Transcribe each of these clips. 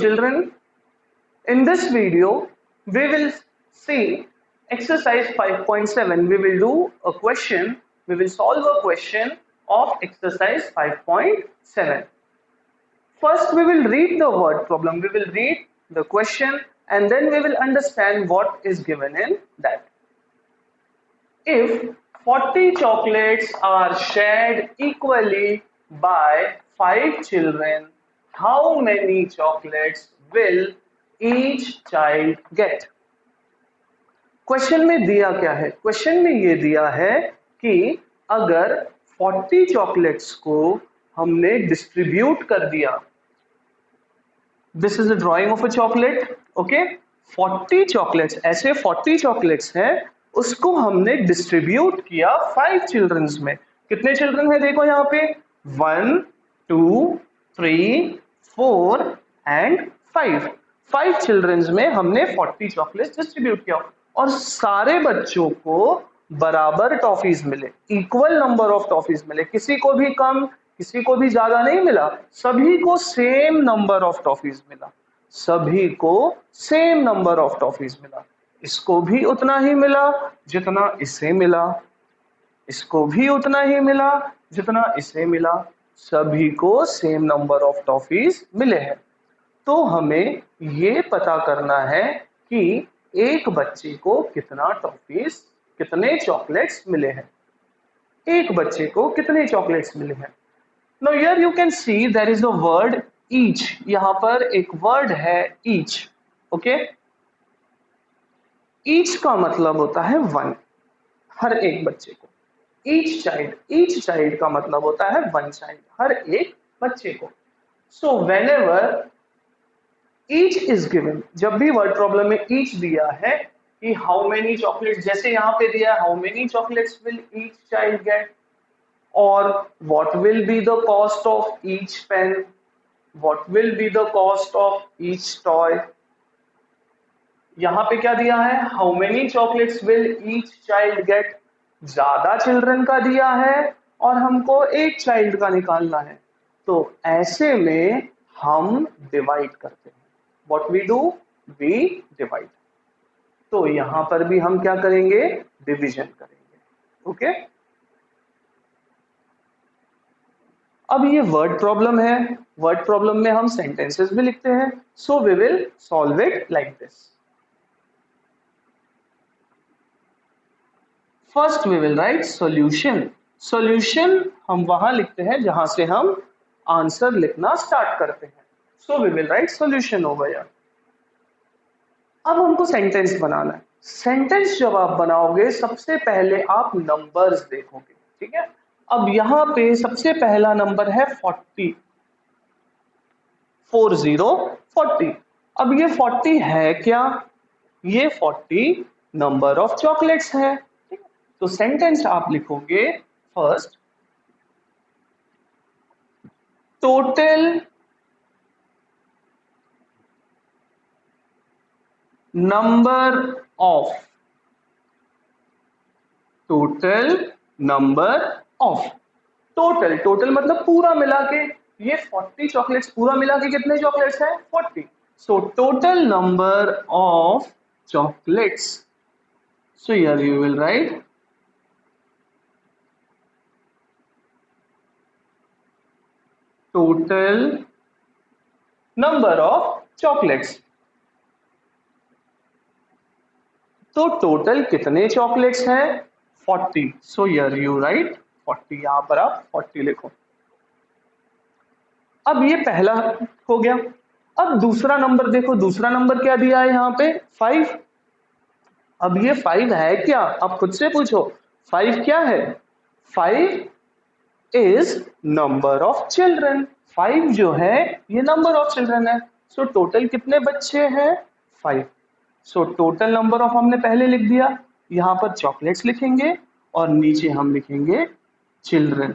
Children, in this video, we will see exercise 5.7. We will do a question, we will solve a question of exercise 5.7. First, we will read the word problem, we will read the question, and then we will understand what is given in that. If 40 chocolates are shared equally by 5 children, how many chocolates will each child get? Question में दिया क्या है? Question में ये दिया है कि अगर 40 चॉकलेट्स को हमने डिस्ट्रीब्यूट कर दिया, this is a drying of a chocolate, okay, 40 chocolates, ऐसे 40 चॉकलेट्स हैं, उसको हमने डिस्ट्रीब्यूट किया 5 चिल्ड्रंस में. कितने चिल्ड्रन है देखो यहाँ पे, 1 2 3 4 एंड 5 चिल्ड्रंस में हमने 40 चॉकलेट्स डिस्ट्रीब्यूट किया और सारे बच्चों को बराबर टॉफीज मिले, इक्वल नंबर ऑफ टॉफीज मिले, किसी को भी कम किसी को भी ज्यादा नहीं मिला, सभी को सेम नंबर ऑफ टॉफीज मिला, सभी को सेम नंबर ऑफ टॉफीज मिला. इसको भी उतना ही मिला जितना इसे मिला, इसको भी उतना ही मिला जितना इसे मिला, सभी को सेम नंबर ऑफ टॉफीज मिले हैं. तो हमें ये पता करना है कि एक बच्चे को कितना टॉफीज, कितने चॉकलेट्स मिले हैं, एक बच्चे को कितने चॉकलेट्स मिले हैं. Now here you can see there is a word each. यहाँ पर एक वर्ड है each, ओके. each का मतलब होता है 1, हर एक बच्चे को. each child का मतलब होता है 1 child, हर एक बच्चे को. So whenever each is given, जब भी वर्ड प्रॉब्लम में each दिया है कि how many chocolates, जैसे यहाँ पे दिया है how many chocolates will each child get, or what will be the cost of each pen, what will be the cost of each toy. यहाँ पे क्या दिया है, how many chocolates will each child get, ज्यादा children का दिया है और हमको एक चाइल्ड का निकालना है, तो ऐसे में हम डिवाइड करते हैं. What we do, we divide. तो यहां पर भी हम क्या करेंगे, डिवीजन करेंगे, ओके. अब ये वर्ड प्रॉब्लम है, वर्ड प्रॉब्लम में हम सेंटेंसेस भी लिखते हैं, so we will solve it like this. First we will write solution. Solution हम वहां लिखते हैं जहां से हम आंसर लिखना स्टार्ट करते हैं. So we will write solution over here. अब हमको सेंटेंस बनाना है. सेंटेंस जब आप बनाओगे सबसे पहले आप नंबर्स देखोगे, ठीक है. अब यहाँ पे सबसे पहला नंबर है 40, 40. अब ये 40 है क्या, ये 40 नंबर ऑफ चॉकलेट्स है. तो सेंटेंस आप लिखोगे first, total number of, total number of, total मतलब पूरा मिला के, ये 40 चॉकलेट्स पूरा मिला के कितने चॉकलेट्स हैं, 40. So total number of chocolates. So here you will write total number of chocolates. तो टोटल कितने चॉकलेट्स हैं, 40. सो हियर यू राइट 40, यहां पर आप 40 लिखो. अब ये पहला हो गया. अब दूसरा नंबर देखो, दूसरा नंबर क्या दिया है यहाँ पे, 5. अब ये 5 है क्या, आप खुद से पूछो 5 क्या है. 5 इज नंबर ऑफ चिल्ड्रन. 5 जो है ये नंबर ऑफ चिल्ड्रन है. सो टोटल कितने बच्चे हैं, 5. सो टोटल नंबर ऑफ हमने पहले लिख दिया, यहां पर चॉकलेट्स लिखेंगे और नीचे हम लिखेंगे children.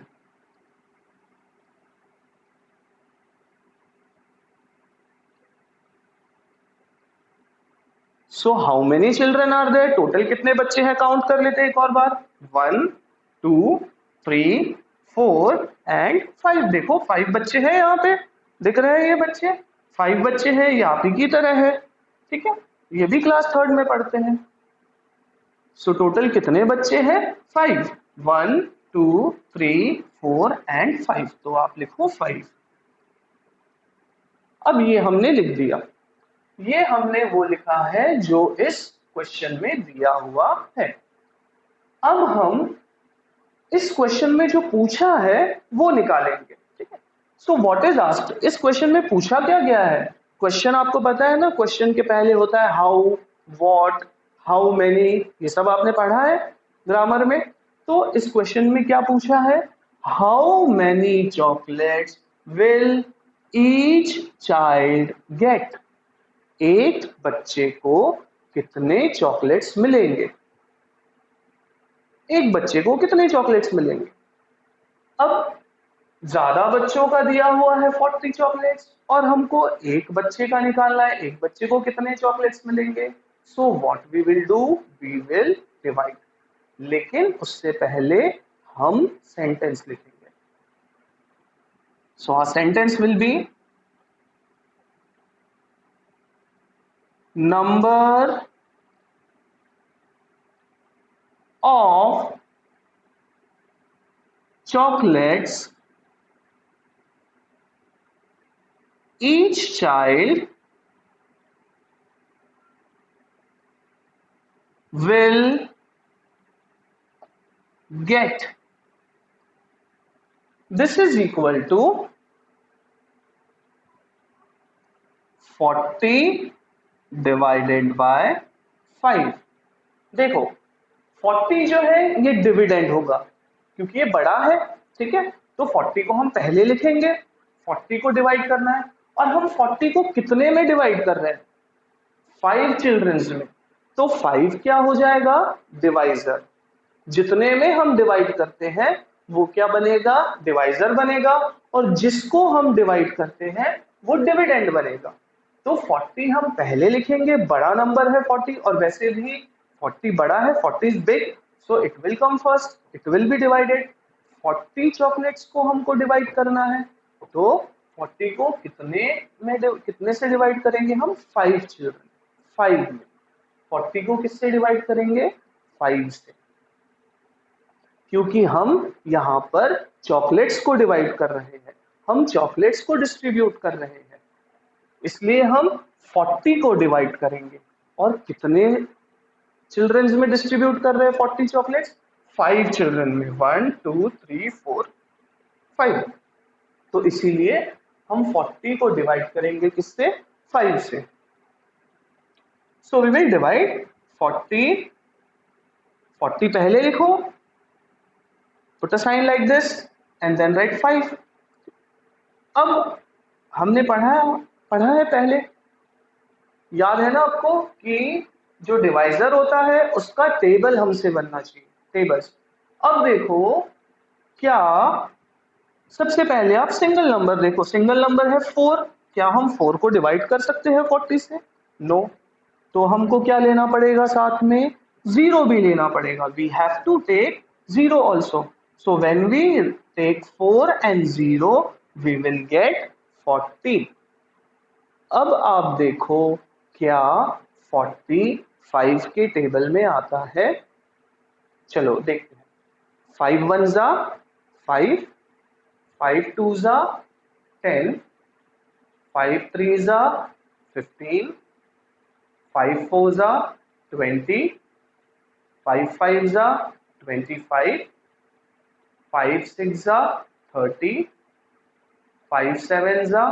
So how many children are there, total कितने बच्चे हैं, काउंट कर लेते हैं एक और बार, 1 2 3 4 एंड 5. देखो 5 बच्चे हैं, यहाँ पे दिख रहे हैं ये बच्चे, 5 बच्चे हैं, ये आप ही की तरह है, ठीक है, ये भी क्लास 3rd में पढ़ते हैं। सो टोटल कितने बच्चे हैं? 5। 1 2 3 4 एंड 5, तो आप लिखो 5। अब ये हमने लिख दिया, ये हमने वो लिखा है जो इस क्वेश्चन में दिया हुआ है। अब हम इस क्वेश्चन में जो पूछा है वो निकालेंगे, ठीक है। सो व्हाट इज आस्क्ड, इस क्वेश्चन में पूछा क्या गया है? क्वेश्चन आपको पता है ना, क्वेश्चन के पहले होता है हाउ, व्हाट, हाउ मेनी, ये सब आपने पढ़ा है ग्रामर में। तो इस क्वेश्चन में क्या पूछा है? How many chocolates will each child gate, एक बच्चे को कितने चॉकलेट्स मिलेंगे, एक बच्चे को कितने चॉकलेट्स मिलेंगे। अब ज्यादा बच्चों का दिया हुआ है 40 चॉकलेट्स और हमको एक बच्चे का निकालना है, एक बच्चे को कितने चॉकलेट्स मिलेंगे। So what we will do, we will divide. लेकिन उससे पहले हम सेंटेंस लिखेंगे। So our sentence will be number of chocolates each child will get. This is equal to 40 divided by 5। देखो 40 जो है ये डिविडेंड होगा क्योंकि ये बड़ा है, ठीक है, तो 40 को हम पहले लिखेंगे, 40 को डिवाइड करना है। और हम 40 को कितने में डिवाइड कर रहे हैं? 5 चिल्ड्रंस में। तो 5 क्या हो जाएगा? डिवाइजर। जितने में हम डिवाइड करते हैं वो क्या बनेगा? डिवाइजर बनेगा, और जिसको हम डिवाइड करते हैं वो डिविडेंड बनेगा। तो 40 हम पहले लिखेंगे, बड़ा नंबर है 40, और वैसे भी 40 बड़ा है, 40 is big, so it will come first, it will be divided. 40 chocolates को हमको डिवाइड करना है, तो 40 को कितने से डिवाइड करेंगे हम? 5 चिल्ड्रन, 5 में। 40 को किससे डिवाइड करेंगे? 5 से, क्योंकि हम यहाँ पर चॉकलेट्स को डिवाइड कर रहे हैं, हम चॉकलेट्स को डिस्ट्रीब्यूट कर रहे हैं, इसलिए हम 40 को डिवाइड करेंगे। और कितने चिल्ड्रंस में डिस्ट्रीब्यूट कर रहे हैं 40 चॉकलेट्स? 5 चिल्ड्रन में, 1 2 3 4 5। तो इसीलिए हम 40 को डिवाइड करेंगे किससे? 5 से। सो वी विल डिवाइड 40, 40 पहले लिखो, put a sign like this and then write 5। अब हमने पढ़ा है पहले, याद है ना आपको कि जो डिवाइजर होता है उसका टेबल हमसे बनना चाहिए, टेबल्स। अब देखो क्या, सबसे पहले आप सिंगल नंबर देखो, सिंगल नंबर है 4, क्या हम 4 को डिवाइड कर सकते हैं 40 से? नो। तो हमको क्या लेना पड़ेगा? साथ में 0 भी लेना पड़ेगा। We have to take 0 also. So when we take 4 and 0 we will get 40। अब आप देखो क्या 45 के टेबल में आता है? चलो देखते हैं। 5 1 जा 5, 5 2 जा 10, 5 3 जा 15, 5 4 जा 20, 5 5 जा 25, 5 6 जा 30, 5 7 जा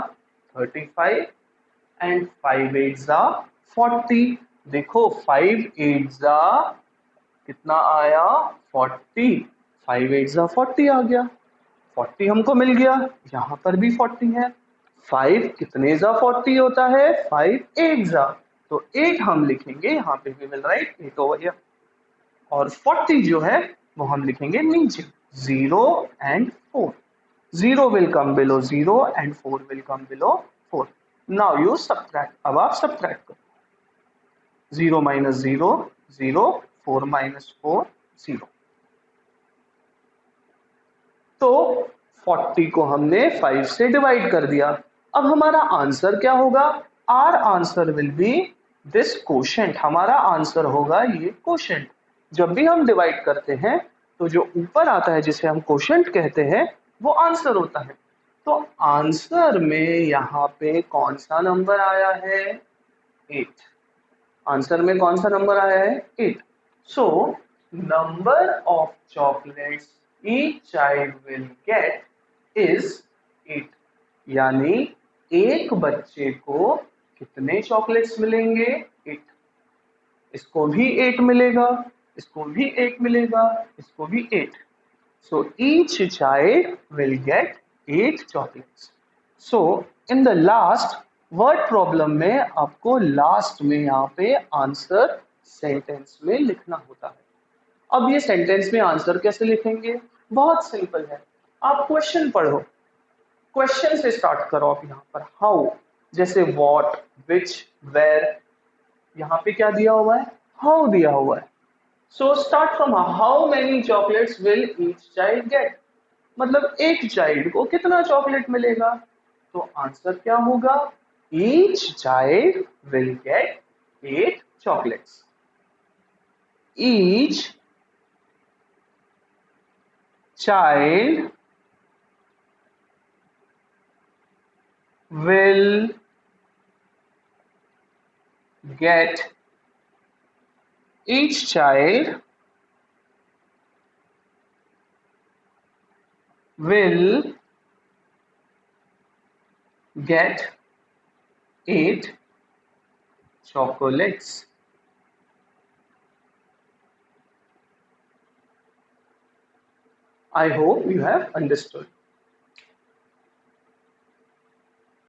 35 एंड 5 8 जा 40। देखो 5 8 जा कितना आया? 40। 5 8 जा 40 आ गया, 40 हमको मिल गया। यहाँ पर भी 40 है। 5 कितने जा 40 होता है? 5 8 जा, तो 8 हम लिखेंगे यहाँ पे, भी मिल राइट 8 ओवर हियर। और 40 जो है वो हम लिखेंगे नीचे, 0 and 4। 0 will come below 0 and 4 will come below 4। Now you subtract। अब आप subtract करो, 0 minus 0 0, 4 minus 4 0। तो 40 को हमने 5 से डिवाइड कर दिया, अब हमारा आंसर क्या होगा? Our answer will be this quotient. हमारा आंसर होगा ये कोशेंट। जब भी हम डिवाइड करते हैं तो जो ऊपर आता है जिसे हम कोशेंट कहते हैं वो आंसर होता है। तो आंसर में यहाँ पे कौन सा नंबर आया है? 8। आंसर में कौन सा नंबर आया है? 8। So number of chocolates each child will get is 8। यानी एक बच्चे को कितने चॉकलेट्स मिलेंगे? 8। इसको भी 8 मिलेगा, इसको भी 8 मिलेगा, इसको भी 8। So each child will get 8 chocolates. So in the last word problem में आपको लास्ट में यहाँ पे आंसर सेंटेंस में लिखना होता है। अब ये सेंटेंस में आंसर कैसे लिखेंगे? बहुत सिंपल है। आप क्वेश्चन पढ़ो, क्वेश्चन से स्टार्ट करो। आप यहाँ पर हाउ, जैसे व्हाट, विच, वेयर, यहाँ पे क्या दिया हुआ है? हाउ दिया हुआ है। So start from how many chocolates will each child gate, मतलब एक चाइल्ड को कितना चॉकलेट मिलेगा? तो आंसर क्या होगा? Each child will get 8 chocolates. Each child will get each child will get 8 chocolates. I hope you have understood.